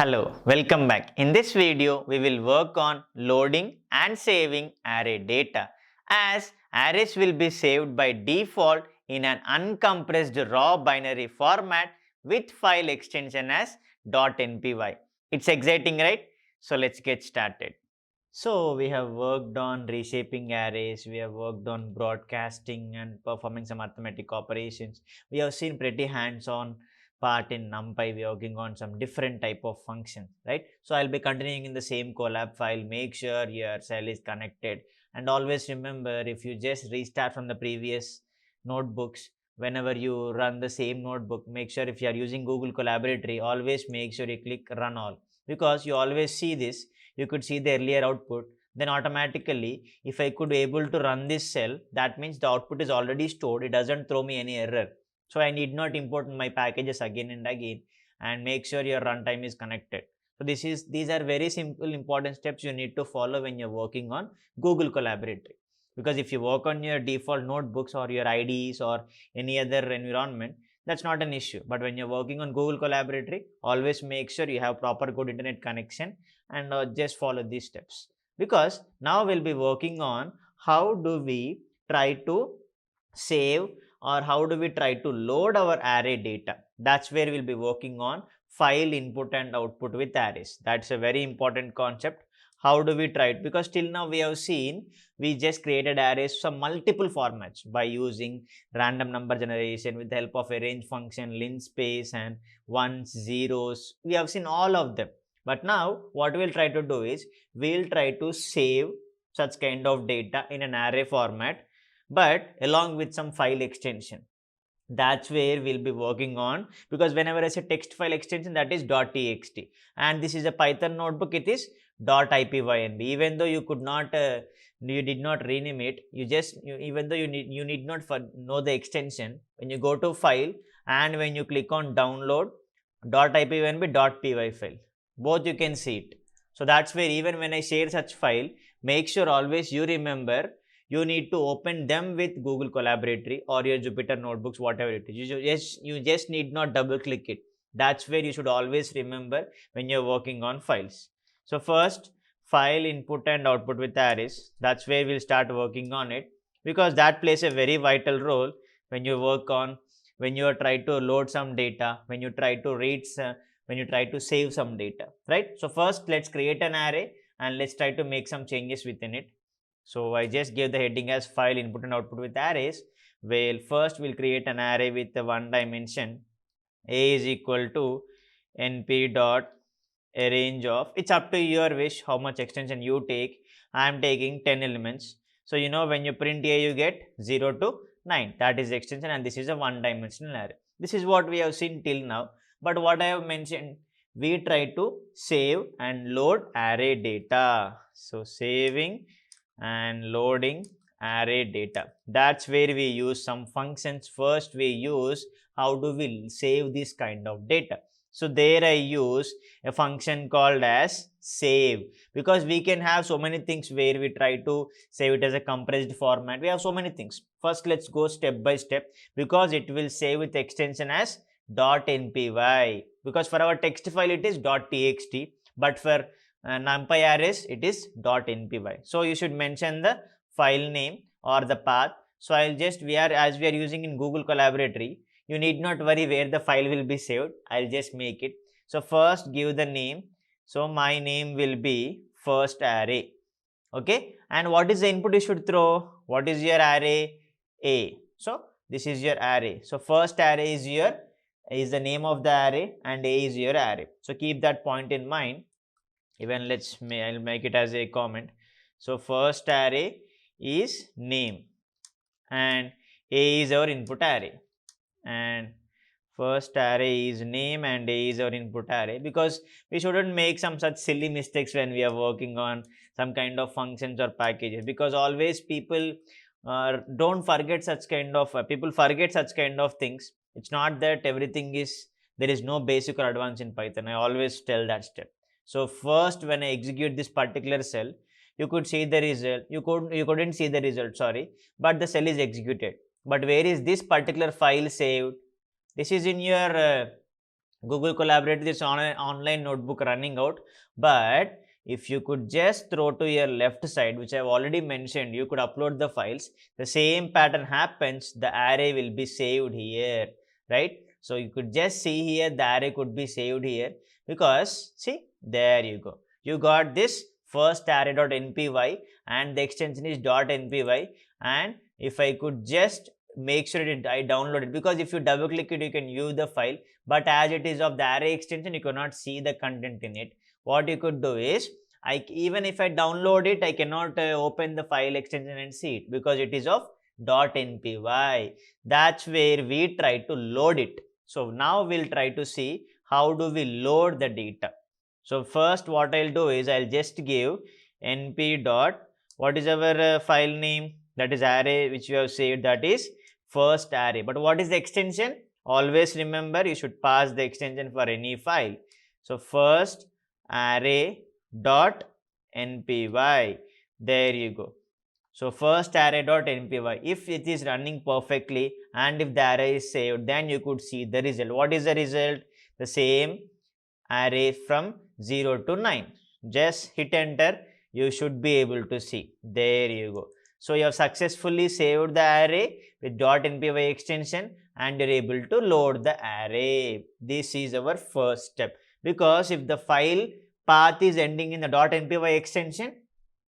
Hello, welcome back. In this video, we will work on loading and saving array data, as arrays will be saved by default in an uncompressed raw binary format with file extension as .npy. It's exciting, right? So let's get started. So we have worked on reshaping arrays, we have worked on broadcasting and performing some arithmetic operations. We have seen pretty hands-on part in NumPy, we are working on some different type of functions, right? So I'll be continuing in the same collab file. Make sure your cell is connected, and always remember, if you just restart from the previous notebooks, whenever you run the same notebook, make sure if you are using Google Collaboratory, always make sure you click run all, because you always see this, you could see the earlier output. Then automatically, if I could able to run this cell, that means the output is already stored, it doesn't throw me any error. So I need not import my packages again and again, and make sure your runtime is connected. So these are very simple important steps you need to follow when you're working on Google Collaboratory. Because if you work on your default notebooks or your IDEs or any other environment, that's not an issue. But when you're working on Google Collaboratory, always make sure you have proper good internet connection, and just follow these steps. Because now we'll be working on how do we try to save, or how do we try to load our array data. That's where we'll be working on file input and output with arrays. That's a very important concept. How do we try it? Because till now we have seen we just created arrays from multiple formats by using random number generation with the help of a range function, linspace, and ones, zeros. We have seen all of them. But now what we'll try to do is we'll try to save such kind of data in an array format, but along with some file extension. That's where we'll be working on, because whenever I say text file extension, that is .txt, and this is a Python notebook, it is .ipynb. Even though you could not you did not rename it, even though you need not know the extension, when you go to file and when you click on download .ipynb .py file, both you can see it. So that's where even when I share such file, make sure always you remember you need to open them with Google Collaboratory or your Jupyter notebooks, whatever it is. You just need not double click it. That's where you should always remember when you're working on files. So first, file input and output with arrays. That's where we'll start working on it, because that plays a very vital role when you work on, when you are trying to load some data, when you try to read when you try to save some data, right? So first, let's create an array and let's try to make some changes within it. So I just gave the heading as file input and output with arrays. Well, first we'll create an array with the one dimension. A is equal to np dot a range of, it's up to your wish how much extension you take. I am taking 10 elements. So you know when you print A, you get 0 to 9. That is the extension, and this is a one dimensional array. This is what we have seen till now. But what I have mentioned, we try to save and load array data. So saving and loading array data, that's where we use some functions. First we use how do we save this kind of data. So there I use a function called as save, because we can have so many things where we try to save it as a compressed format. We have so many things. First let's go step by step, because it will save with extension as .npy, because for our text file it is .txt, but for NumPy arrays it is .npy. So you should mention the file name or the path. So I'll just, as we are using in Google Collaboratory, you need not worry where the file will be saved. I'll just make it. So first give the name. So my name will be first array. Okay. And what is the input you should throw? What is your array? A. So this is your array. So first array is the name of the array, and A is your array. So keep that point in mind. Even I'll make it as a comment. So first array is name, and A is our input array, and first array is name and A is our input array, because we shouldn't make some such silly mistakes when we are working on some kind of functions or packages, because always people don't forget such kind of people forget such kind of things. It's not that everything is, there is no basic or advanced in Python. I always tell that step. So first when I execute this particular cell, you could see the result, you couldn't see the result, sorry, but the cell is executed. But where is this particular file saved? This is in your Google Collaborate is on an online notebook running out, but if you could just throw to your left side, which I have already mentioned, you could upload the files. The same pattern happens, the array will be saved here, right? So you could just see here, the array could be saved here, because see, there you go. You got this first array.npy and the extension is .npy, and if I could just make sure I download it, because if you double click it, you can view the file, but as it is of the array extension, you cannot see the content in it. What you could do is, even if I download it, I cannot open the file extension and see it, because it is of .npy. That's where we try to load it. So now we'll try to see how do we load the data. So first what I'll do is, I'll just give np dot, what is our file name, that is array which we have saved, that is first array. But what is the extension? Always remember, you should pass the extension for any file. So first array dot npy, there you go. So first array dot npy, if it is running perfectly and if the array is saved, then you could see the result. What is the result? The same array from 0 to 9. Just hit enter, you should be able to see. There you go. So you have successfully saved the array with .npy extension and you're able to load the array. This is our first step, because if the file path is ending in the .npy extension,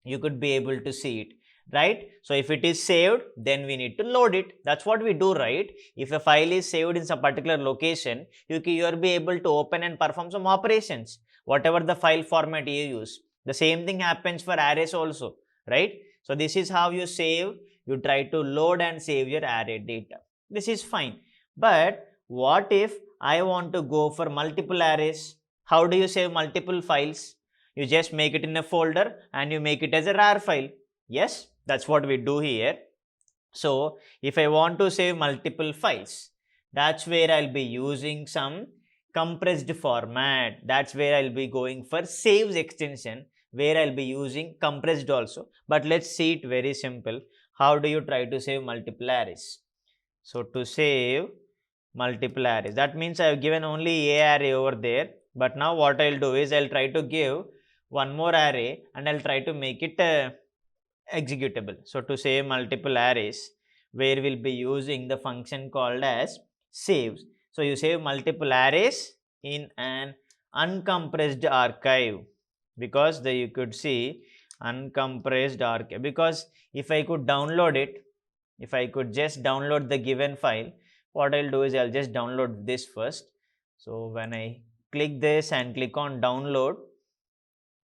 you could be able to see it, right? So if it is saved, then we need to load it. That's what we do, right? If a file is saved in some particular location, you'll be able to open and perform some operations, whatever the file format you use. The same thing happens for arrays also, right? So this is how you save, you try to load and save your array data. This is fine. But what if I want to go for multiple arrays? How do you save multiple files? You just make it in a folder and you make it as a RAR file. Yes, that's what we do here. So if I want to save multiple files, that's where I'll be using some compressed format. That's where I'll be going for saves extension, where I'll be using compressed also. But let's see it very simple. How do you try to save multiple arrays? So to save multiple arrays, that means I have given only a array over there. But now what I'll do is, I'll try to give one more array and I'll try to make it executable. So to save multiple arrays, where we'll be using the function called as saves. So you save multiple arrays in an uncompressed archive, because you could see uncompressed archive, because if I could download it, if I could just download the given file, what I'll do is, I'll just download this first. So when I click this and click on download,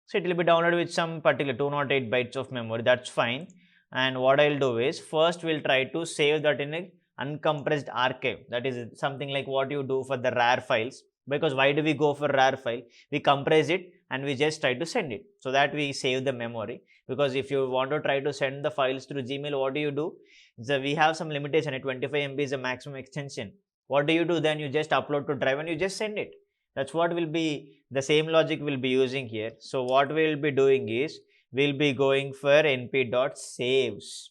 so it will be downloaded with some particular 208 bytes of memory. That's fine. And what I'll do is, first we'll try to save that in a uncompressed archive. That is something like what you do for the RAR files. Because why do we go for RAR file? We compress it and we just try to send it, so that we save the memory. Because if you want to try to send the files through Gmail, what do? So we have some limitation. At 25 MB is the maximum extension. What do? Then you just upload to drive and you just send it. That's what will be the same logic we'll be using here. So what we'll be doing is, we'll be going for np.saves,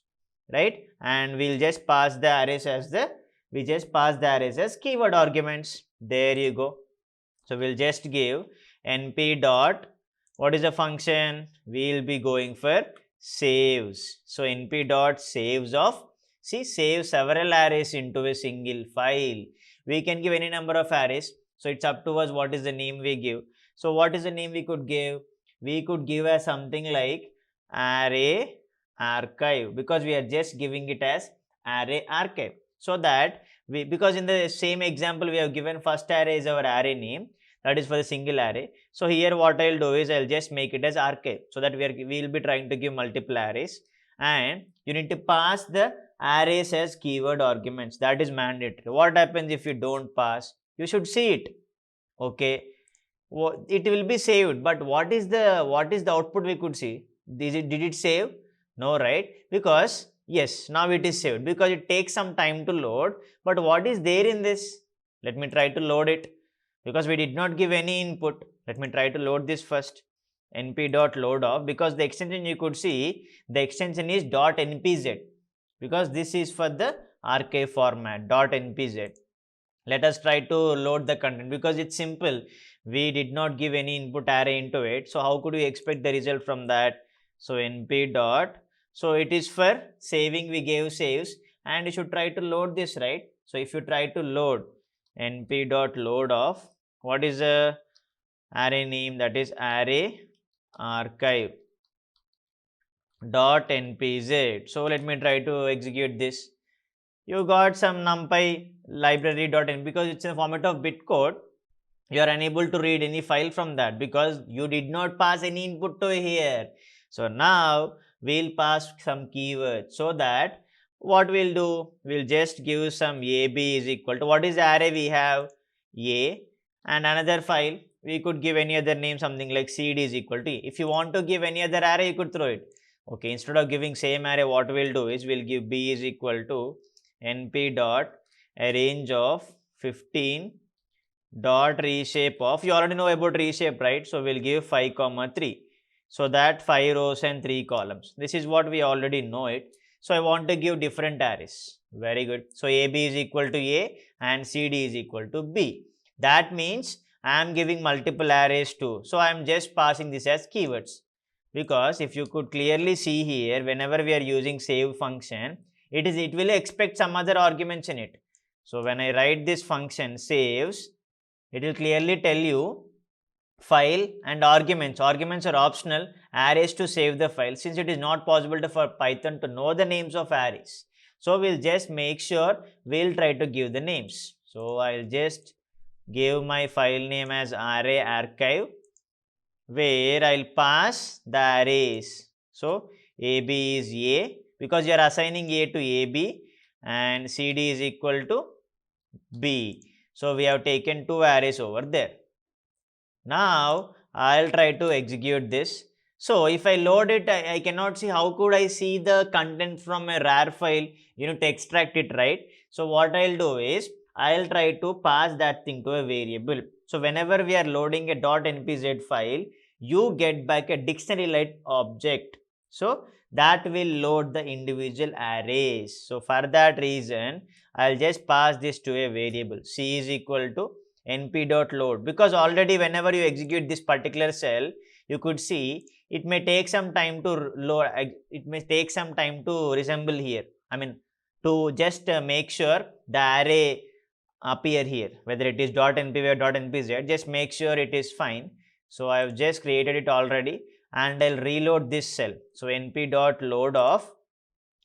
right? And we'll just pass the arrays as keyword arguments. There you go. So we'll just give np dot, what is the function? We'll be going for saves. So np dot saves of, save several arrays into a single file. We can give any number of arrays. So it's up to us what is the name we give. So what is the name we could give? We could give as something like array archive, because we are just giving it as array archive. So that because in the same example we have given first array is our array name, that is for the single array. So here what I'll do is, I'll just make it as archive, so that we'll be trying to give multiple arrays, and you need to pass the arrays as keyword arguments. That is mandatory. What happens if you don't pass? You should see it. Okay, it will be saved, but what is the output we could see? Did it save? No, right? Because yes, now it is saved, because it takes some time to load. But what is there in this? Let me try to load it, because we did not give any input. Let me try to load this first. np.load off, because the extension you could see, the extension is .npz, because this is for the archive format, .npz. Let us try to load the content because it's simple. We did not give any input array into it. So how could we expect the result from that? So np dot, so it is for saving, we gave saves, and you should try to load this, right? So if you try to load np dot load of, what is the array name? That is array archive dot npz. So let me try to execute this. You got some numpy library.n, because it's in the format of bit code. You are unable to read any file from that because you did not pass any input to here. So now we'll pass some keywords, so that what we'll do, we'll just give some ab is equal to, what is the array we have? A, and another file we could give any other name, something like cd is equal to e. If you want to give any other array, you could throw it. Okay, instead of giving same array, what we'll do is we'll give b is equal to np dot a range of 15 dot reshape of, you already know about reshape, right? So we'll give 5 comma 3, so that 5 rows and 3 columns. This is what we already know it. So I want to give different arrays. Very good. So ab is equal to a and cd is equal to b. That means I am giving multiple arrays too. So I am just passing this as keywords, because if you could clearly see here, whenever we are using save function, it will expect some other arguments in it. So when I write this function saves, it will clearly tell you file and arguments. Arguments are optional, arrays to save the file, since it is not possible for Python to know the names of arrays. So we'll just make sure we'll try to give the names. So I'll just give my file name as array archive, where I'll pass the arrays. So AB is A, because you are assigning A to AB, and CD is equal to B. So we have taken two arrays over there. Now I'll try to execute this. So if I load it, I cannot see. How could I see the content from a RAR file? You need to extract it, right? So what I'll do is I'll try to pass that thing to a variable. So whenever we are loading a .npz file, you get back a dictionary-like object. So that will load the individual arrays. So for that reason, I'll just pass this to a variable. C is equal to np.load, because already whenever you execute this particular cell, you could see it may take some time to load, it may take some time to resemble here. I mean, to just make sure the array appear here, whether it is .npy or .npz, just make sure it is fine. So I have just created it already, and I'll reload this cell. So np.load of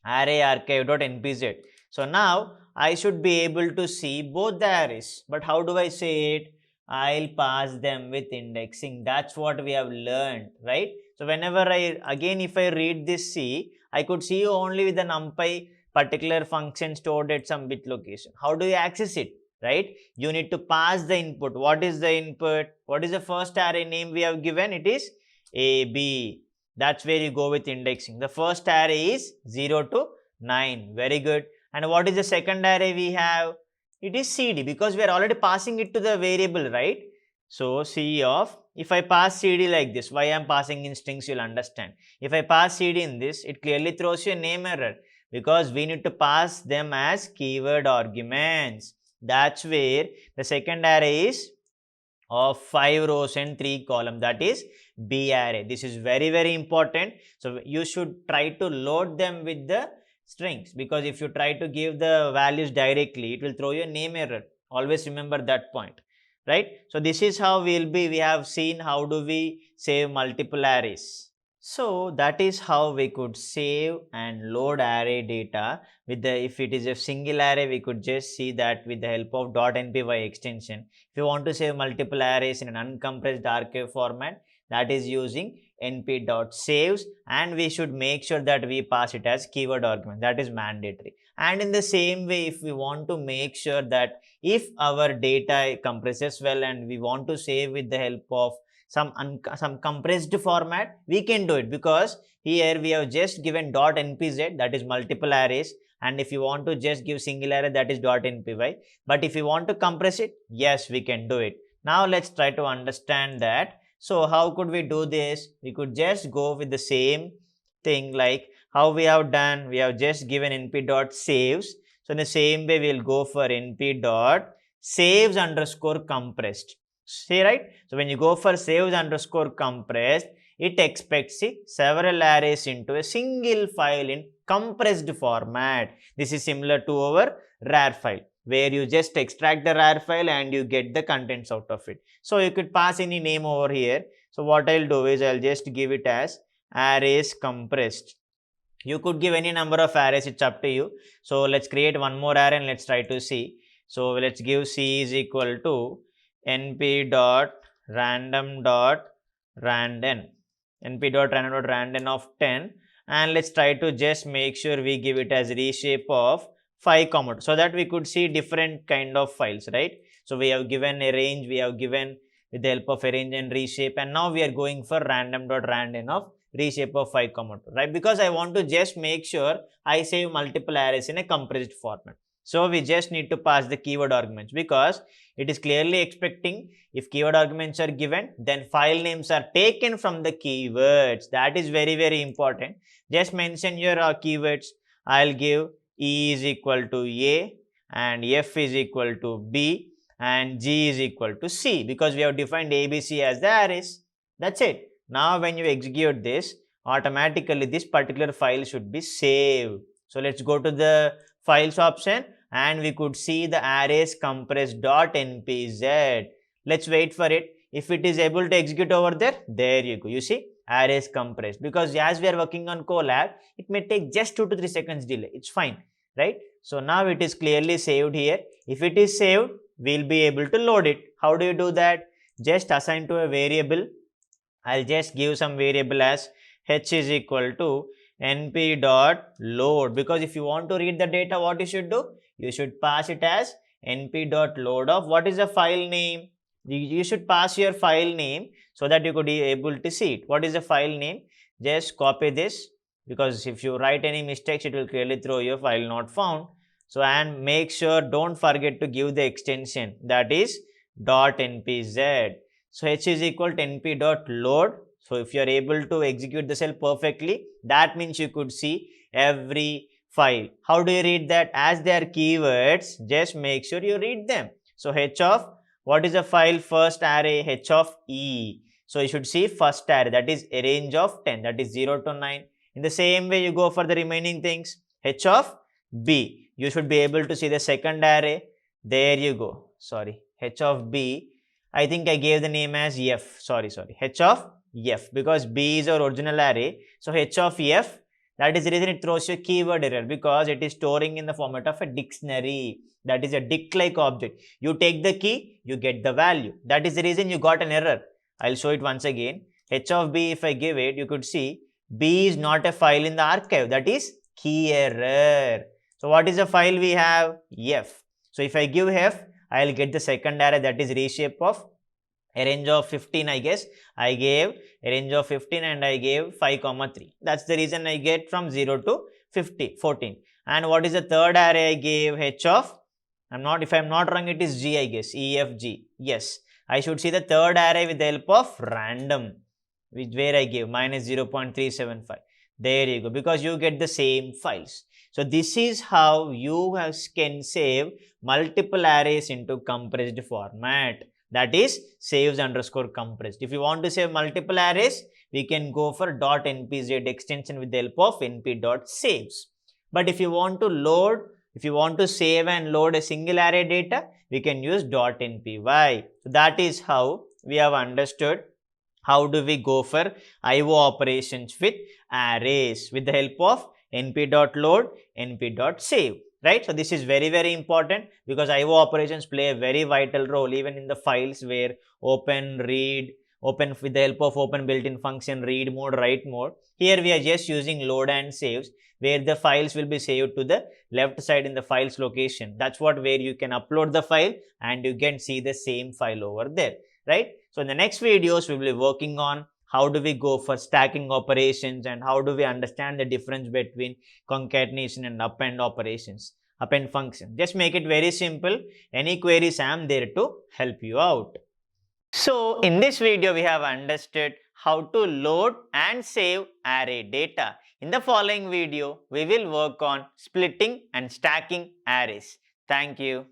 array archive.npz. So now I should be able to see both the arrays. But how do I say it? I'll pass them with indexing. That's what we have learned, right? So whenever if I read this C, I could see only with the numpy particular function stored at some bit location. How do you access it, right? You need to pass the input. What is the input? What is the first array name we have given? It is AB. That's where you go with indexing. The first array is 0 to 9. Very good. And what is the second array we have? It is CD, because we are already passing it to the variable, right? So C of, if I pass CD like this, why I am passing in strings, you'll understand. If I pass CD in this, it clearly throws you a name error, because we need to pass them as keyword arguments. That's where the second array is of 5 rows and 3 columns, that is B array. This is very, very important. So you should try to load them with the strings, because if you try to give the values directly, it will throw you a name error. Always remember that point, right? So this is how we have seen how do we save multiple arrays. So that is how we could save and load array data with the, if it is a single array, we could just see that with the help of .npy extension. If you want to save multiple arrays in an uncompressed archive format, that is using np.saves, and we should make sure that we pass it as keyword argument. That is mandatory. And in the same way, if we want to make sure that if our data compresses well and we want to save with the help of some compressed format, we can do it, because here we have just given .npz, that is multiple arrays, and if you want to just give single array, that is .npy. But if you want to compress it, yes, we can do it. Now let's try to understand that. So how could we do this? We could just go with the same thing like how we have done. We have just given np.saves. So in the same way, we'll go for np.saves saves underscore compressed. See, right? So when you go for saves underscore compressed, it expects several arrays into a single file in compressed format. This is similar to our RAR file, where you just extract the RAR file and you get the contents out of it. So you could pass any name over here. So what I'll do is I'll just give it as arrays compressed. You could give any number of arrays, it's up to you. So let's create one more array and let's try to see. So let's give C is equal to np dot random dot random np.random.random of 10, and let's try to just make sure we give it as reshape of 5, so that we could see different kind of files, right? So we have given a range, we have given with the help of arrange and reshape, and now we are going for random.random of reshape of 5, 2, right? Because I want to just make sure I save multiple arrays in a compressed format. So we just need to pass the keyword arguments, because it is clearly expecting if keyword arguments are given, then file names are taken from the keywords. That is very, very important. Just mention your keywords. I'll give E is equal to A and F is equal to B and G is equal to C, because we have defined ABC as the arrays. That's it. Now when you execute this, automatically this particular file should be saved. So let's go to the files option and we could see the arrays compressed.npz. Let's wait for it. If it is able to execute over there, there you go. You see arrays compressed, because as we are working on Colab, it may take just 2 to 3 seconds delay. It's fine, right? So now it is clearly saved here. If it is saved, we'll be able to load it. How do you do that? Just assign to a variable. I'll just give some variable as h is equal to np dot load, because if you want to read the data, what you should do? You should pass it as np dot load of what is the file name. You should pass your file name so that you could be able to see it. What is the file name? Just copy this, because if you write any mistakes, it will clearly throw your file not found. So and make sure don't forget to give the extension, that is .npz. So h is equal to np dot load. So if you are able to execute the cell perfectly, that means you could see every file. How do you read that? As they are keywords, just make sure you read them. So h of, what is the file first array? H of E. So you should see first array, that is a range of 10, that is 0 to 9. In the same way, you go for the remaining things. H of B. You should be able to see the second array. There you go. Sorry. H of B. I think I gave the name as F. Sorry. H of F, because B is our original array. So H of F, that is the reason it throws you a keyword error, because it is storing in the format of a dictionary. That is a dict-like object. You take the key, you get the value. That is the reason you got an error. I'll show it once again. H of B, if I give it, you could see B is not a file in the archive. That is key error. So what is the file we have? F. So if I give F, I'll get the second array, that is reshape of a range of 15, I guess. I gave a range of 15 and I gave 5, 3. That's the reason I get from 0 to 14. And what is the third array I gave? H of, if I'm not wrong, it is G, I guess. E, F, G. Yes. I should see the third array with the help of random, where I gave minus 0.375. There you go, because you get the same files. So this is how you can save multiple arrays into compressed format. That is saves underscore compressed. If you want to save multiple arrays, we can go for .npz extension with the help of np.saves. But if you want to load, if you want to save and load a single array data, we can use .npy. So that is how we have understood how do we go for IO operations with arrays with the help of np.load, np.save. Right? So this is very, very important, because IO operations play a very vital role even in the files where open, read, open with the help of open built-in function, read mode, write mode. Here we are just using load and saves, where the files will be saved to the left side in the files location. That's where you can upload the file and you can see the same file over there, right? So in the next videos, we will be working on how do we go for stacking operations and how do we understand the difference between concatenation and append operations, append function. Just make it very simple. Any queries, I am there to help you out. So in this video, we have understood how to load and save array data. In the following video, we will work on splitting and stacking arrays. Thank you.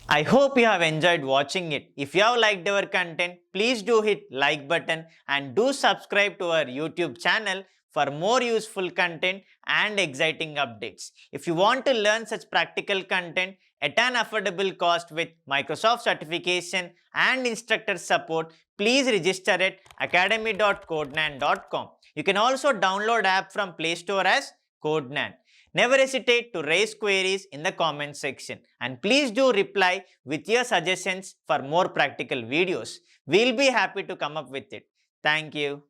I hope you have enjoyed watching it. If you have liked our content, please do hit like button and do subscribe to our YouTube channel for more useful content and exciting updates. If you want to learn such practical content at an affordable cost with Microsoft certification and instructor support, please register at academy.codenan.com. You can also download app from Play Store as Codenan. Never hesitate to raise queries in the comment section, and please do reply with your suggestions for more practical videos. We'll be happy to come up with it. Thank you.